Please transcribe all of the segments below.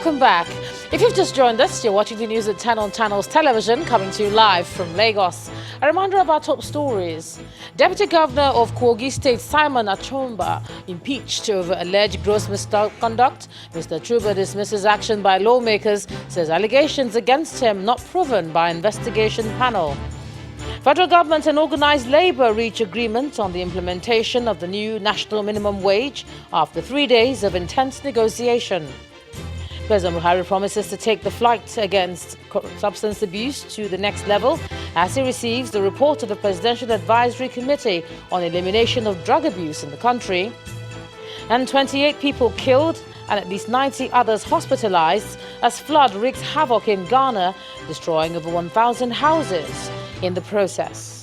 Welcome back. If you've just joined us, you're watching the news at 10 on Channels Television, coming to you live from Lagos. A reminder of our top stories. Deputy Governor of Kogi State, Simon Achomba, impeached over alleged gross misconduct. Mr. Chuba dismisses action by lawmakers, says allegations against him not proven by investigation panel. Federal government and organized labor reach agreement on the implementation of the new national minimum wage after 3 days of intense negotiation. President Buhari promises to take the fight against substance abuse to the next level as he receives the report of the Presidential Advisory Committee on elimination of drug abuse in the country. And 28 people killed and at least 90 others hospitalized as flood wreaks havoc in Ghana, destroying over 1,000 houses in the process.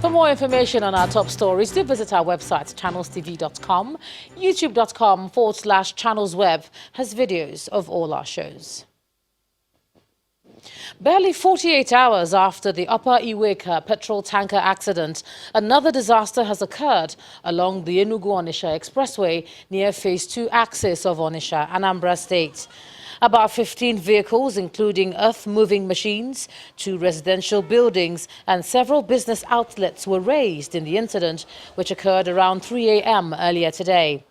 For more information on our top stories, do visit our website, channelstv.com. youtube.com/channelsweb has videos of all our shows. Barely 48 hours after the Upper Iweka petrol tanker accident, another disaster has occurred along the Enugu-Onitsha Expressway near Phase 2 axis of Onitsha, Anambra State. About 15 vehicles, including earth-moving machines, 2 residential buildings and several business outlets were razed in the incident, which occurred around 3 a.m. earlier today.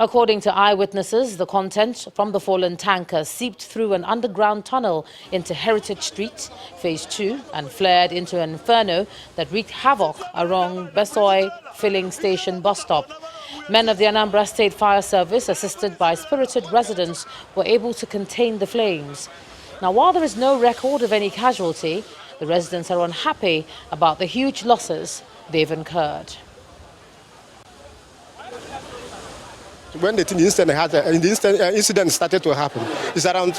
According to eyewitnesses, the content from the fallen tanker seeped through an underground tunnel into Heritage Street, Phase 2, and flared into an inferno that wreaked havoc along Besoi filling station bus stop. Men of the Anambra State Fire Service, assisted by spirited residents, were able to contain the flames. Now, while there is no record of any casualty, the residents are unhappy about the huge losses they've incurred. When the incident started to happen, it's around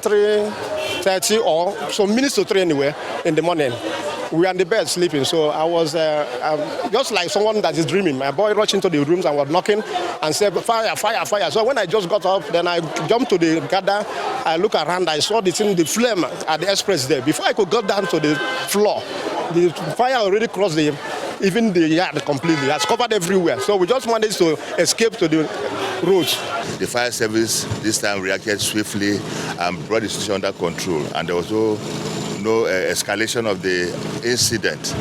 3:30 or some minutes to 3 anyway in the morning. We were in the bed sleeping, so I was just like someone that is dreaming. My boy rushed into the rooms and was knocking and said, "Fire, fire, fire!" So when I just got up, then I jumped to the gather. I look around, I saw the flame at the express there. Before I could go down to the floor, the fire already crossed even the yard completely. It has covered everywhere. So we just managed to escape to the roads. The fire service this time reacted swiftly and brought the situation under control, and there was no escalation of the incident.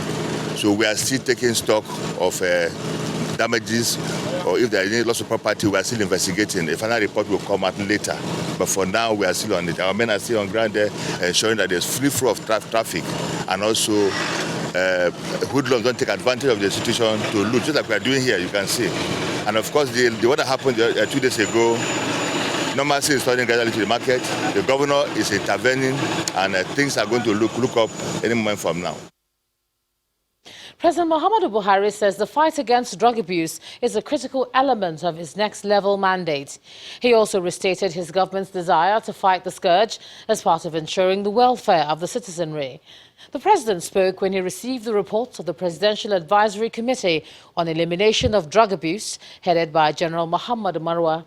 So we are still taking stock of damages, or if there is any loss of property, we are still investigating. A final report will come out later. But for now, we are still on it. Our men are still on ground there, ensuring that there's free flow of traffic, and also hoodlums don't take advantage of the situation to loot, just like we are doing here, you can see. And of course, the what happened 2 days ago, normalcy is starting gradually to the market. The governor is intervening, and things are going to look up any moment from now. President Muhammadu Buhari says the fight against drug abuse is a critical element of his next-level mandate. He also restated his government's desire to fight the scourge as part of ensuring the welfare of the citizenry. The president spoke when he received the report of the Presidential Advisory Committee on Elimination of Drug Abuse, headed by General Muhammad Marwa.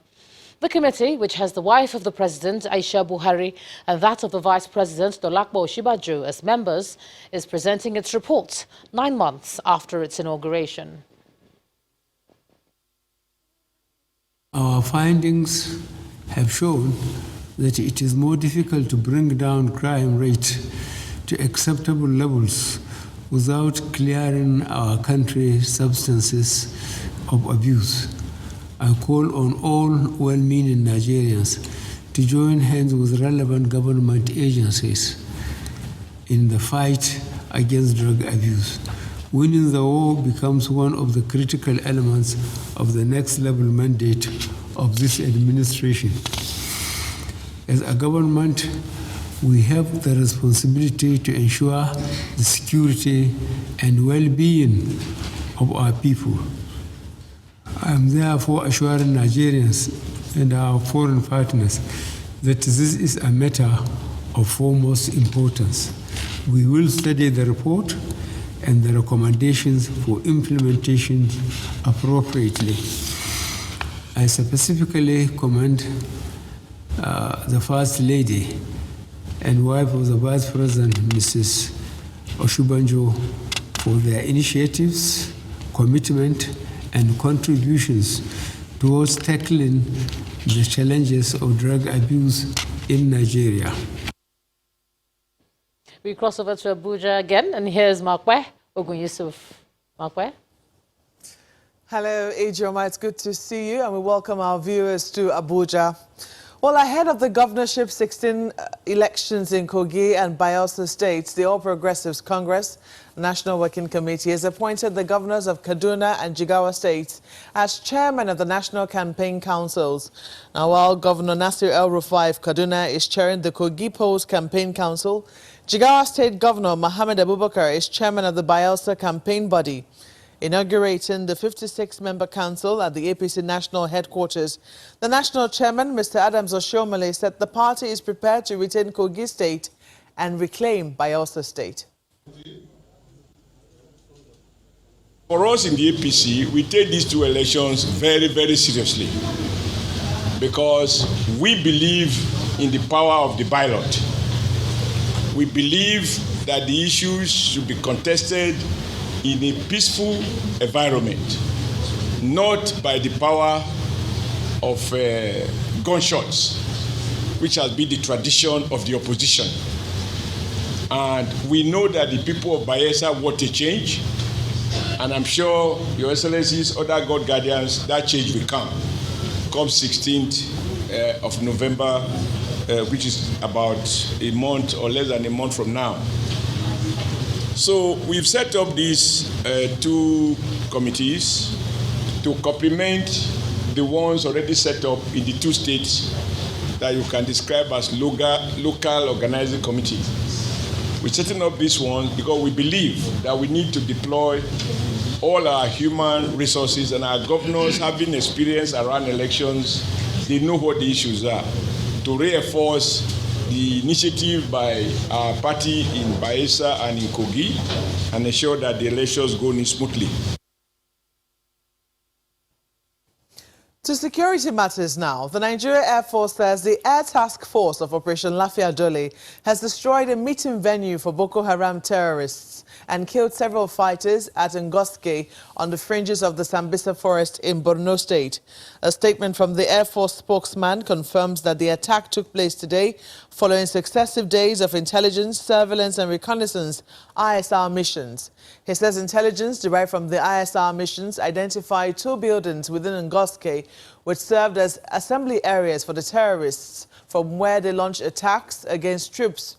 The committee, which has the wife of the president, Aisha Buhari, and that of the vice president, Dolapo Osinbajo, as members, is presenting its report 9 months after its inauguration. Our findings have shown that it is more difficult to bring down crime rate to acceptable levels without clearing our country substances of abuse. I call on all well-meaning Nigerians to join hands with relevant government agencies in the fight against drug abuse. Winning the war becomes one of the critical elements of the next-level mandate of this administration. As a government, we have the responsibility to ensure the security and well-being of our people. I am therefore assuring Nigerians and our foreign partners that this is a matter of foremost importance. We will study the report and the recommendations for implementation appropriately. I specifically commend the First Lady and wife of the Vice President, Mrs. Osinbajo, for their initiatives, commitment, and contributions towards tackling the challenges of drug abuse in Nigeria. We cross over to Abuja again, and here's Makwe Ogun Yusuf. Makwe? Hello, Ejoma. It's good to see you, and we welcome our viewers to Abuja. Well, ahead of the governorship 16 elections in Kogi and Bayelsa states, the All Progressives Congress National Working Committee has appointed the governors of Kaduna and Jigawa states as chairman of the National Campaign Councils. Now, while Governor Nasir El-Rufai of Kaduna is chairing the Kogi Post Campaign Council, Jigawa State Governor Mohammed Abubakar is chairman of the Bayelsa campaign body. Inaugurating the 56-member council at the APC national headquarters, the national chairman, Mr. Adams Oshiomhole, said the party is prepared to retain Kogi State and reclaim Bayelsa State. For us in the APC, we take these two elections very, very seriously because we believe in the power of the ballot. We believe that the issues should be contested in a peaceful environment, not by the power of gunshots, which has been the tradition of the opposition. And we know that the people of Bayelsa want a change, and I'm sure Your Excellencies, other God guardians, that change will come 16th of November, which is about a month or less than a month from now. So we've set up these two committees to complement the ones already set up in the two states that you can describe as local organizing committees. We're setting up this one because we believe that we need to deploy all our human resources, and our governors, having experience around elections, they know what the issues are, to reinforce the initiative by our party in Bayelsa and in Kogi and ensure that the elections go smoothly. To security matters now, the Nigeria Air Force says the Air Task Force of Operation Lafia Dole has destroyed a meeting venue for Boko Haram terrorists and killed several fighters at Ngoske on the fringes of the Sambisa Forest in Borno State. A statement from the Air Force spokesman confirms that the attack took place today following successive days of intelligence, surveillance and reconnaissance ISR missions. He says intelligence derived from the ISR missions identified two buildings within Ngoske which served as assembly areas for the terrorists from where they launched attacks against troops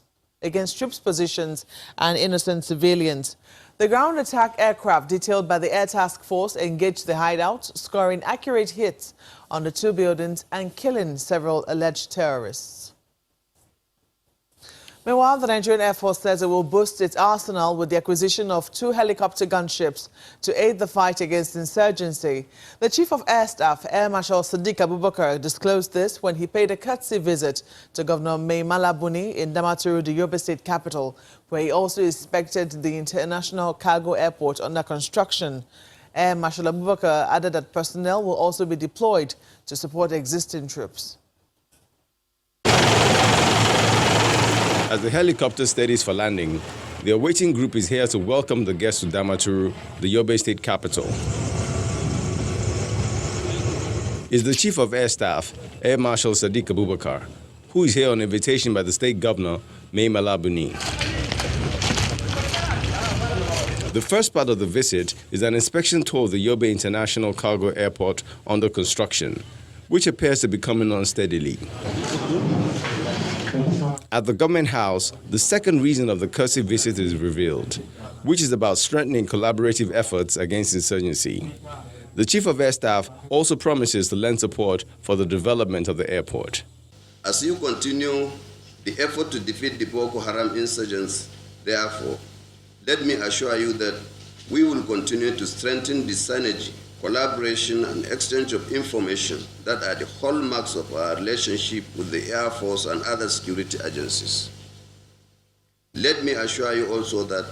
positions and innocent civilians. The ground attack aircraft detailed by the Air Task Force engaged the hideout, scoring accurate hits on the two buildings and killing several alleged terrorists. Meanwhile, the Nigerian Air Force says it will boost its arsenal with the acquisition of 2 helicopter gunships to aid the fight against insurgency. The Chief of Air Staff, Air Marshal Sadiq Abubakar, disclosed this when he paid a courtesy visit to Governor Mai Mala Buni in Damaturu, the Yobe State capital, where he also inspected the international cargo airport under construction. Air Marshal Abubakar added that personnel will also be deployed to support existing troops. As the helicopter steadies for landing, the awaiting group is here to welcome the guests to Damaturu, the Yobe State capital. Is the Chief of Air Staff, Air Marshal Sadiq Abubakar, who is here on invitation by the State Governor, Mai Mala Buni. The first part of the visit is an inspection tour of the Yobe International Cargo Airport under construction, which appears to be coming on steadily. At the government house, the second reason of the courtesy visit is revealed, which is about strengthening collaborative efforts against insurgency. The Chief of Air Staff also promises to lend support for the development of the airport. As you continue the effort to defeat the Boko Haram insurgents, therefore, let me assure you that we will continue to strengthen the synergy, collaboration and exchange of information that are the hallmarks of our relationship with the Air Force and other security agencies. Let me assure you also that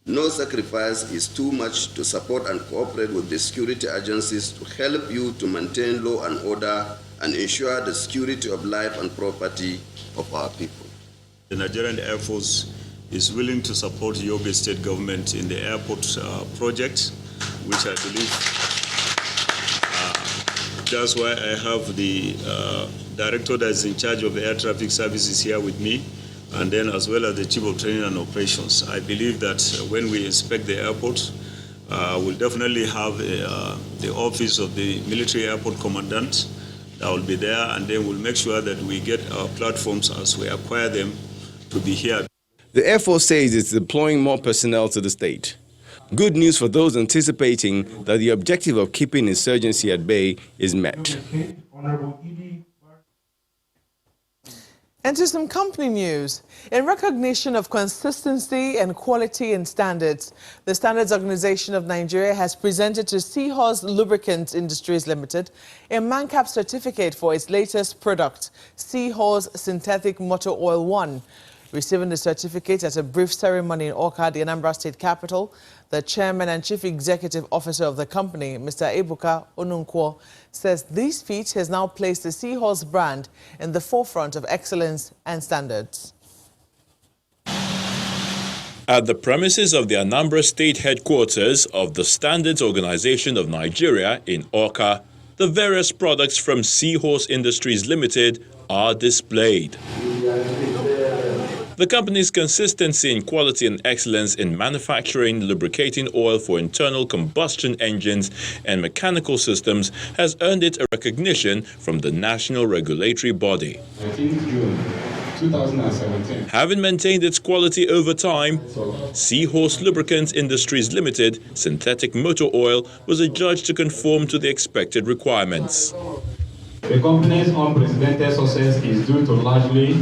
no sacrifice is too much to support and cooperate with the security agencies to help you to maintain law and order and ensure the security of life and property of our people. The Nigerian Air Force is willing to support Yobe State government in the airport project which I believe that's why I have the director that is in charge of the air traffic services here with me, and then as well as the chief of training and operations. I believe that when we inspect the airport, we'll definitely have the office of the military airport commandant that will be there, and then we'll make sure that we get our platforms as we acquire them to be here. The Air Force says it's deploying more personnel to the state. Good news for those anticipating that the objective of keeping insurgency at bay is met. And to some company news. In recognition of consistency and quality in standards, the Standards Organization of Nigeria has presented to Seahorse Lubricants Industries Limited a MANCAP certificate for its latest product, Seahorse Synthetic Motor Oil 1. Receiving the certificate at a brief ceremony in Awka, the Anambra State capital, the chairman and chief executive officer of the company, Mr. Ebuka Onunkwo, says this feat has now placed the Seahorse brand in the forefront of excellence and standards. At the premises of the Anambra State headquarters of the Standards Organization of Nigeria in Awka, the various products from Seahorse Industries Limited are displayed. The company's consistency in quality and excellence in manufacturing lubricating oil for internal combustion engines and mechanical systems has earned it a recognition from the national regulatory body. 19th June 2017. Having maintained its quality over time, Seahorse Lubricants Industries Limited synthetic motor oil was adjudged to conform to the expected requirements. The company's unprecedented success is due to largely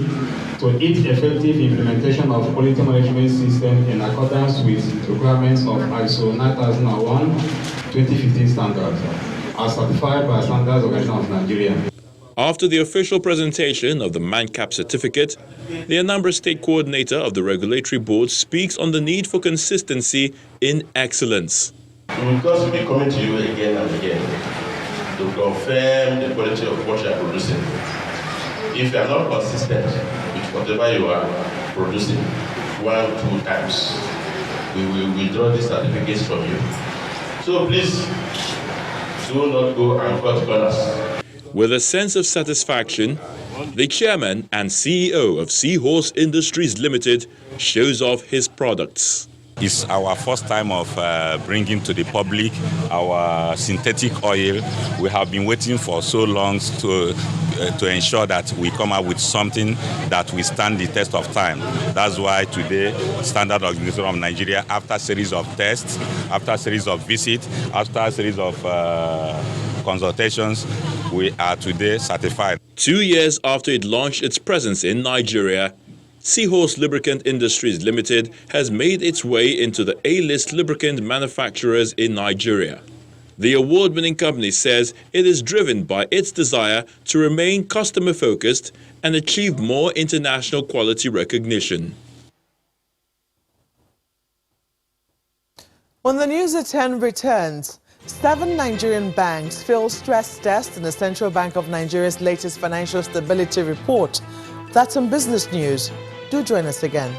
to its effective implementation of quality management system in accordance with requirements of ISO 9001-2015 standards, as certified by Standards Organization of Nigeria. After the official presentation of the MANCAP certificate, the Anambra State coordinator of the regulatory board speaks on the need for consistency in excellence. We will also be coming to you again and again to confirm the quality of what you are producing. If you are not consistent with whatever you are producing 1-2 times, we will withdraw the certificates from you. So please, do not go and cut corners. With a sense of satisfaction, the chairman and CEO of Seahorse Industries Limited shows off his products. It's our first time of bringing to the public our synthetic oil. We have been waiting for so long to ensure that we come up with something that will stand the test of time. That's why today, Standard Organization of Nigeria, after a series of tests, after a series of visits, after a series of consultations, we are today certified. 2 years after it launched its presence in Nigeria, Seahorse Lubricant Industries Limited has made its way into the A-list lubricant manufacturers in Nigeria. The award-winning company says it is driven by its desire to remain customer-focused and achieve more international quality recognition. When the news at 10 returns, 7 Nigerian banks fail stress test in the Central Bank of Nigeria's latest financial stability report. That's some business news. Do join us again.